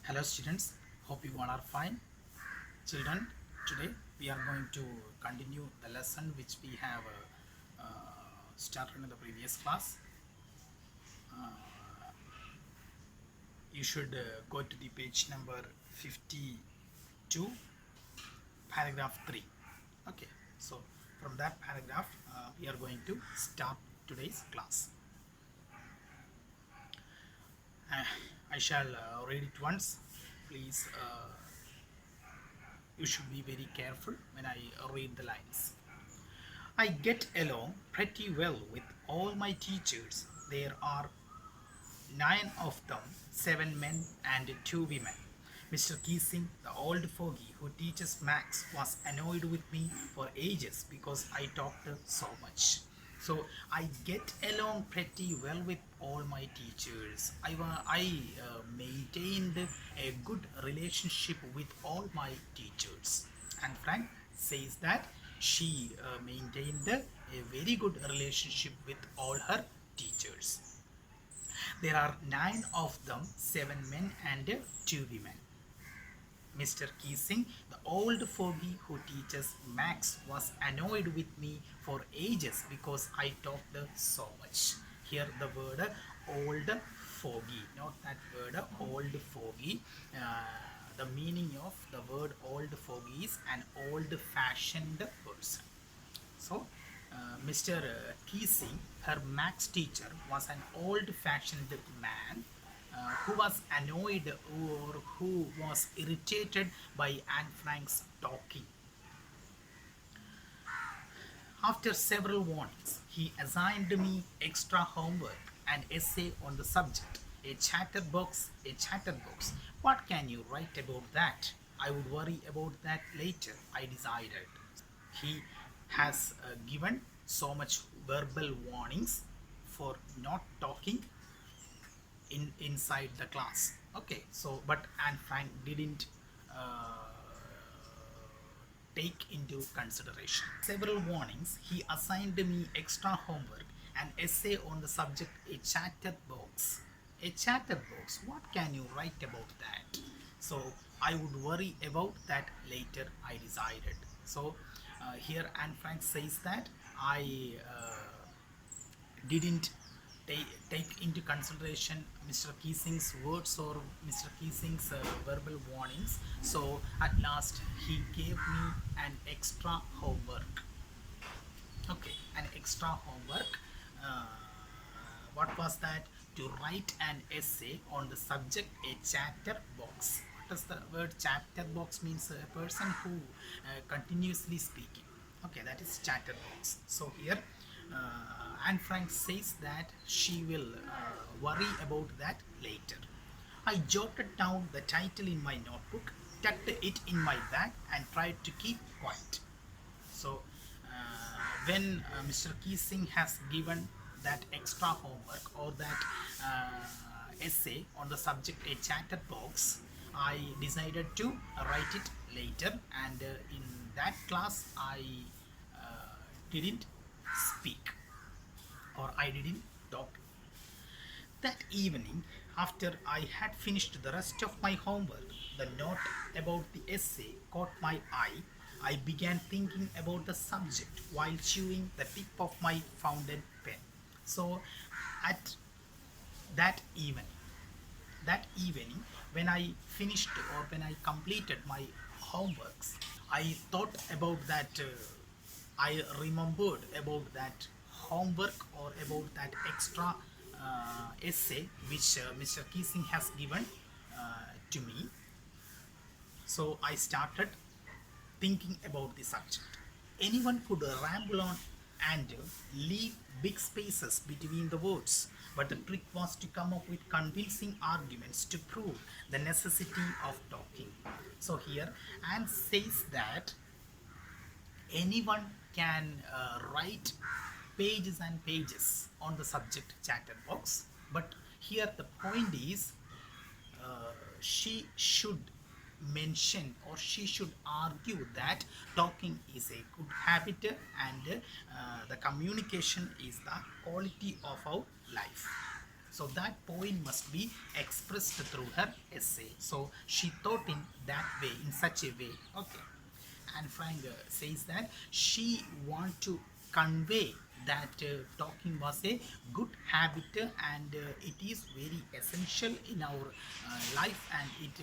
Hello students, hope you all are fine. Children, today we are going to continue the lesson which we have started in the previous class. You should go to the page number 52, paragraph 3. Okay, so from that paragraph we are going to start today's class. Uh, I shall read it once. Please, you should be very careful when I read the lines. I get along pretty well with all my teachers. There are 9 of them, 7 men and 2 women. Mr. Keesing, the old fogey who teaches Max, was annoyed with me for ages because I talked so much. So I get along pretty well with all my teachers. I maintained a good relationship with all my teachers. And Frank says that she maintained a very good relationship with all her teachers. There are 9 of them, 7 men and 2 women. Mr. Keesing, the old fogey who teaches Max, was annoyed with me for ages because I talked so much. Here the word old fogey, not that word old fogey. The meaning of the word old fogey is an old-fashioned person. So, Mr. Keesing, her maths teacher, was an old-fashioned man who was annoyed or who was irritated by Anne Frank's talking. After several warnings, he assigned me extra homework and essay on the subject. A chatterbox, a chatterbox. What can you write about that? I would worry about that later, I decided. He has given so much verbal warnings for not talking inside the class. Okay, so but Anne Frank didn't take into consideration. Several warnings, he assigned me extra homework, an essay on the subject, a chatterbox. A chatterbox, what can you write about that? So I would worry about that later, I decided. So here Anne Frank says that I didn't take into consideration Mr. Keesing's words or Mr. Keesing's verbal warnings. So at last he gave me an extra homework. Okay, an extra homework. Uh, what was that? To write an essay on the subject, a chapter box. What does the word chapter box means? A person who continuously speaking. Okay, that is chatterbox. So here Anne Frank says that she will worry about that later. I jotted down the title in my notebook, tucked it in my bag, and tried to keep quiet. So, when Mr. Keesing has given that extra homework or that essay on the subject a chatterbox, I decided to write it later, and in that class I didn't speak or I didn't talk. That evening, after I had finished the rest of my homework, the note about the essay caught my eye. I began thinking about the subject while chewing the tip of my fountain pen. So, at that evening, that evening, when I finished or when I completed my homeworks, I thought about that. I remembered about that homework or about that extra essay which Mr. Keesing has given to me. So I started thinking about the subject. Anyone could ramble on and leave big spaces between the words, but the trick was to come up with convincing arguments to prove the necessity of talking. So here Anne says that anyone can write pages and pages on the subject chatterbox, but here the point is she should mention or she should argue that talking is a good habit and the communication is the quality of our life. So that point must be expressed through her essay. So she thought in that way, in such a way. Okay. And Frank says that she want to convey that talking was a good habit and it is very essential in our life and it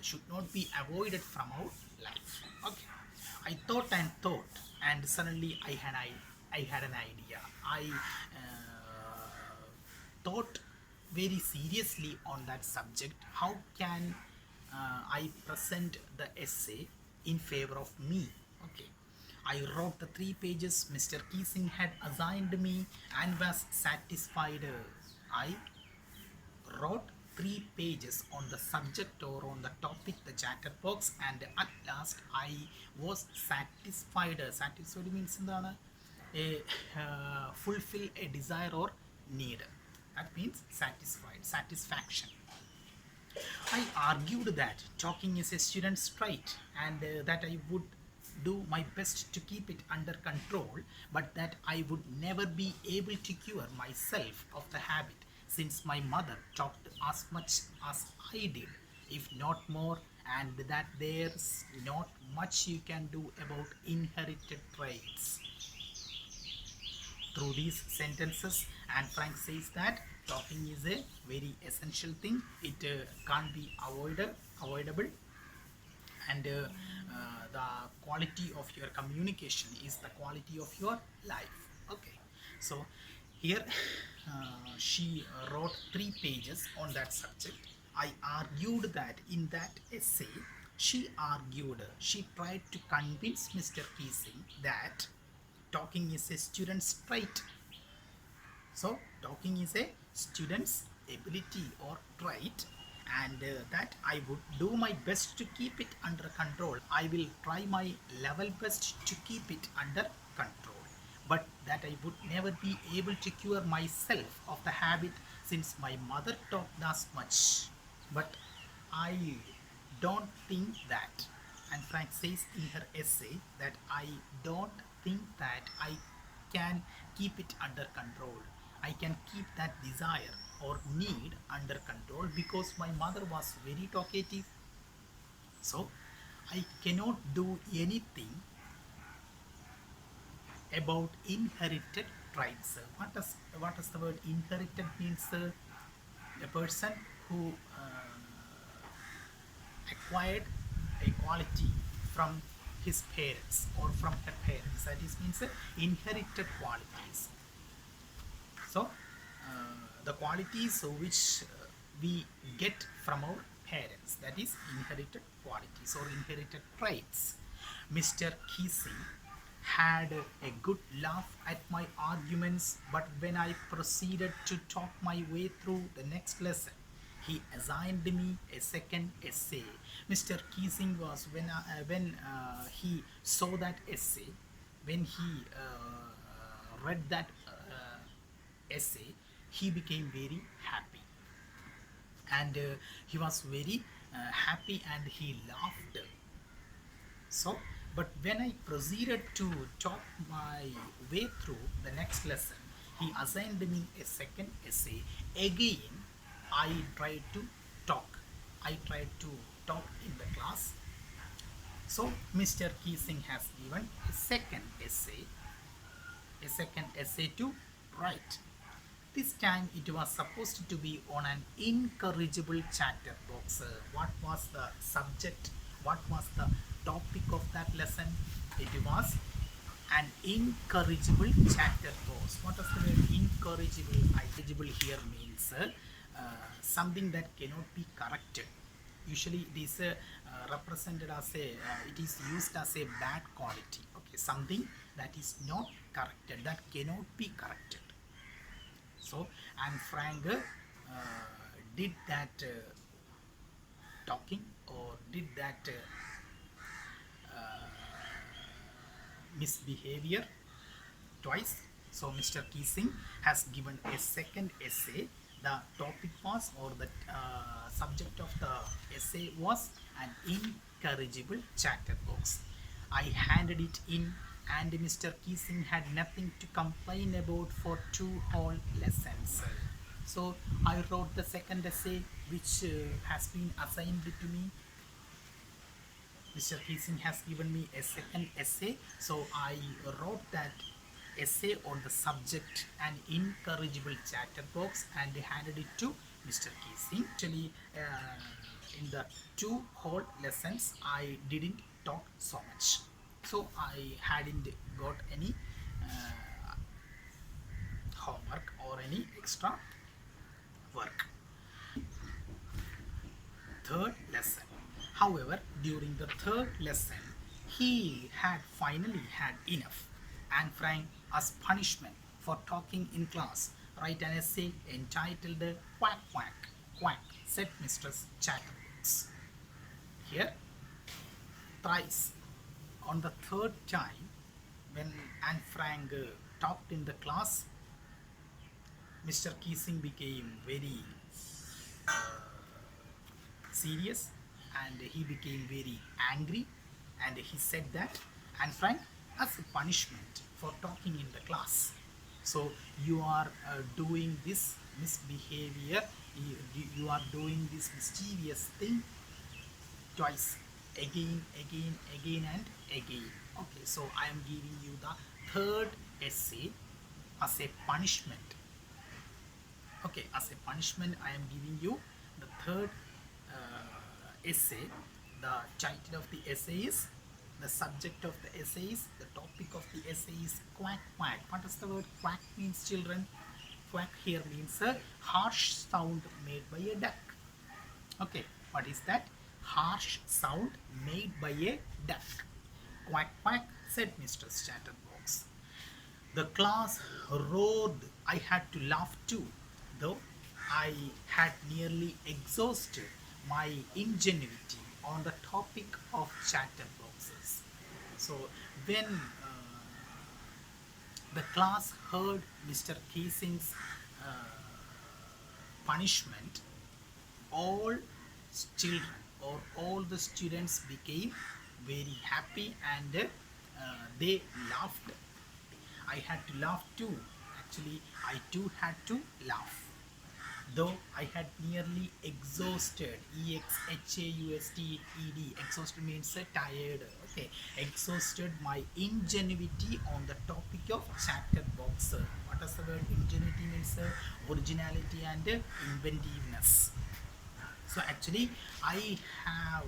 should not be avoided from our life. Okay. I thought and suddenly I had an idea. I thought very seriously on that subject. How can I present the essay in favor of me? Okay. I wrote the 3 pages Mr. Keesing had assigned me and was satisfied. I wrote 3 pages on the subject or on the topic, the chatterbox, and at last I was satisfied. Satisfied means എന്താണ്? Fulfill a desire or need. That means satisfied, satisfaction. I argued that talking is a student's right and that I would do my best to keep it under control, but that I would never be able to cure myself of the habit since my mother talked as much as I did, if not more, and that there's not much you can do about inherited traits. Through these sentences, and Frank says that talking is a very essential thing. It can't be avoidable, and the quality of your communication is the quality of your life. Okay, so here she wrote 3 pages on that subject. I argued that in that essay she tried to convince Mr. Keesing that talking is a student's trait. So talking is a student's ability or trait, and that I would do my best to keep it under control. I will try my level best to keep it under control, but that I would never be able to cure myself of the habit since my mother talked as much. But I don't think that, and Frank says in her essay that I don't think that I can keep it under control. I can keep that desire or need under control because my mother was very talkative. So I cannot do anything about inherited traits. What does the word inherited means? A person who acquired a quality from his parents or from her parents. That is means inherited qualities. So the qualities which we get from our parents, that is inherited qualities or inherited traits. Mr. Keesing had a good laugh at my arguments, but when I proceeded to talk my way through the next lesson, he assigned me a second essay. Mr. Keesing was when he saw that essay, when he read that essay, he became very happy, and he was very happy and he laughed. So, but when I proceeded to talk my way through the next lesson, he assigned me a second essay. Again, I tried to talk. I tried to talk in the class. So, Mr. Keesing has given a second essay to write. This time it was supposed to be on an incorrigible chatterbox. What was the subject? What was the topic of that lesson? It was an incorrigible chatterbox. What does the word incorrigible? Incorrigible here means something that cannot be corrected. Usually it is represented as it is used as a bad quality. Okay, something that is not corrected, that cannot be corrected. So, and Frank did that talking or did that misbehavior twice. So, Mr. Keesing has given a second essay. The topic was, or the subject of the essay was, an incorrigible chatterbox. I handed it in, and Mr. Keesing had nothing to complain about for 2 whole lessons. So I wrote the second essay which has been assigned to me. Mr. Keesing has given me a second essay, so I wrote that essay on the subject an incorrigible chatterbox and handed it to Mr. Keesing. Actually, in the two whole lessons, I didn't talk so much, so I hadn't got any homework or any extra work. Third lesson. However, during the third lesson, he had finally had enough, and Frank, as punishment for talking in class, write an essay entitled "Quack Quack Quack," said Mistress Chatterbox. Here, thrice on the third time, when Anne Frank talked in the class, Mr. Keesing became very serious and he became very angry, and he said that, and Frank, as a punishment for talking in the class, so you are doing this misbehavior, you are doing this mischievous thing twice, again and again. Okay, so I am giving you the third essay as a punishment. Okay, as a punishment I am giving you the third essay. The title of the essay is, the subject of the essay is, the topic of the essay is "Quack Quack." What does the word quack means, children? Quack here means a harsh sound made by a duck. Okay, what is that? Harsh sound made by a duck. "Quack quack," said Mr. Chatterbox. The class roared. I had to laugh too, though I had nearly exhausted my ingenuity on the topic of chatterboxes. So when the class heard Mr. Keesing's punishment, all children or all the students became very happy, and they laughed. I had to laugh too. Actually, I too had to laugh. Though I had nearly exhausted, EXHAUSTED, exhausted means tired, okay, exhausted my ingenuity on the topic of chatterbox. What does the word ingenuity means? Originality and inventiveness. So actually, I have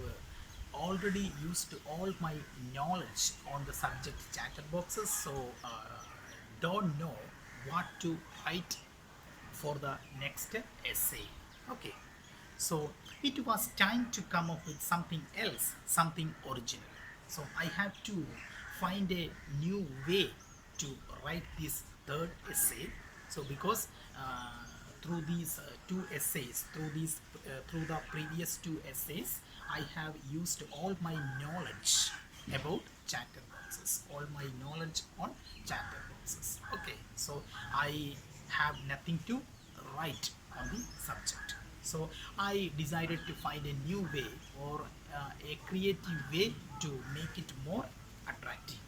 already used all my knowledge on the subject chatterboxes, so don't know what to write for the next essay. Okay, so it was time to come up with something else, something original. So I have to find a new way to write this third essay. So because through these two essays, through the previous two essays, I have used all my knowledge about chatterboxes, all my knowledge on chatterboxes. Okay, so I have nothing to write on the subject. So I decided to find a new way, or a creative way to make it more attractive.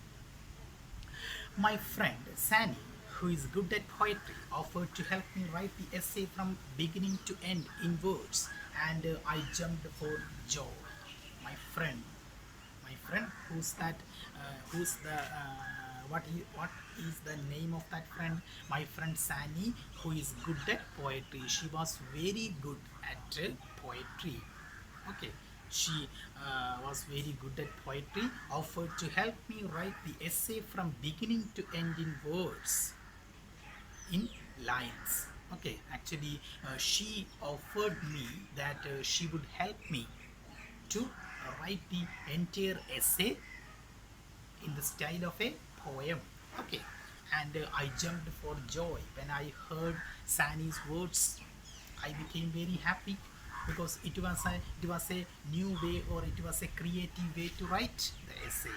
My friend Sani, who is good at poetry, offered to help me write the essay from beginning to end in words, and I jumped for joy. My friend, who's that? Who's the what is the name of that friend? My friend Sani, who is good at poetry. She was very good at poetry. Okay, she was very good at poetry. Offered to help me write the essay from beginning to end in words, in lines. Okay, actually, she offered me that she would help me to write the entire essay in the style of a poem. Okay, and I jumped for joy when I heard Sani's words. I became very happy because it was a new way, or it was a creative way to write the essay.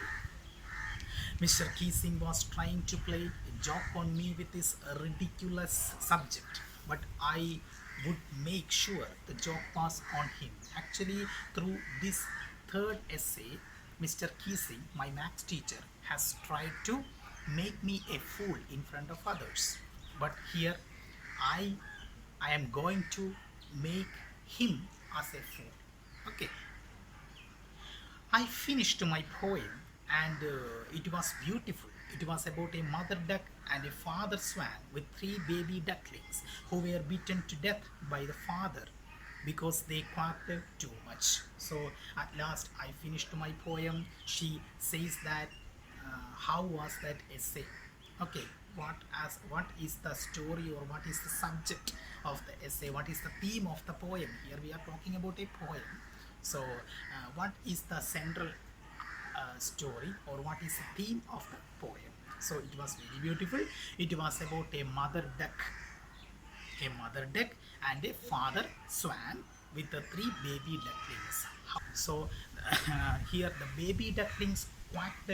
Mr. Keesing was trying to play a joke on me with this ridiculous subject, but I would make sure the joke was on him. Actually, through this third essay, Mr. Keesing, my maths teacher, has tried to make me a fool in front of others. But here, I I am going to make him as a fool. Okay, I finished my poem and it was beautiful. It was about a mother duck and a father swan with three baby ducklings who were beaten to death by the father because they quacked too much. So at last I finished my poem. She says that how was that essay? Okay, what is the story or what is the subject of the essay? What is the theme of the poem? Here we are talking about a poem. So what is the central story or what is the theme of the poem? So it was very beautiful. It was about a mother duck and a father swan with the three baby ducklings. So here the baby ducklings quacked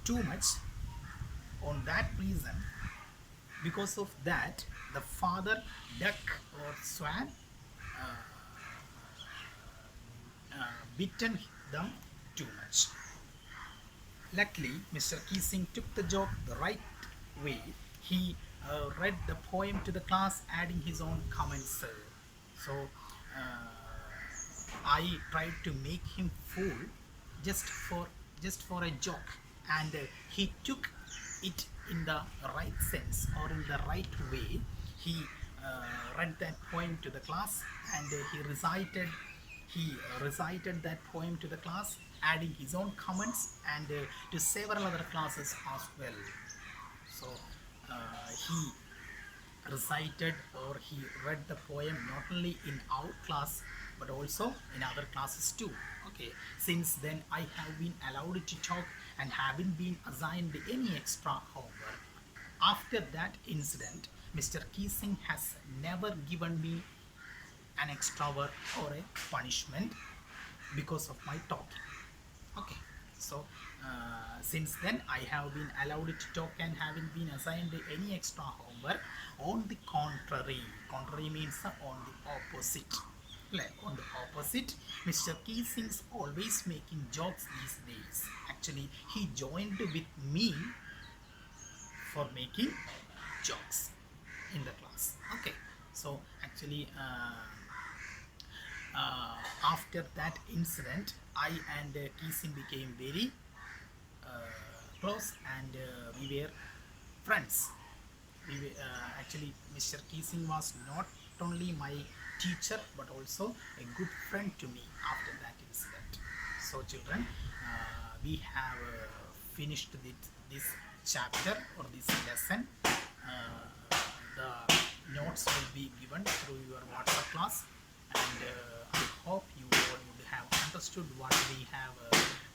too much. On that reason, because of that, the father duck or swan bitten them too much. Luckily, Mr. Keesing took the joke the right way. He read the poem to the class, adding his own comments. So I tried to make him fool just for a joke, and he took it in the right sense or in the right way. He read that poem to the class, and he recited that poem to the class, adding his own comments and to several other classes as well. So he recited or he read the poem not only in our class but also in other classes too. Okay, since then I have been allowed to talk and haven't been assigned any extra homework. After that incident, Mr. Keesing has never given me an extra work or a punishment because of my talking. Okay, so since then I have been allowed to talk and haven't been assigned any extra homework. On the contrary means on the opposite. On the opposite, Mr. Keesing's always making jokes these days. Actually, he joined with me for making jokes in the class. Okay, so actually after that incident, I and Keesing became very close, and we were friends. Actually, Mr. Keesing was not only my teacher but also a good friend to me after that incident. So, children, we have finished this chapter or this lesson. The notes will be given through your WhatsApp class, and I hope you all would have understood what we have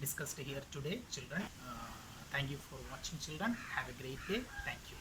discussed here today, children. Thank you for watching, children. Have a great day. Thank you.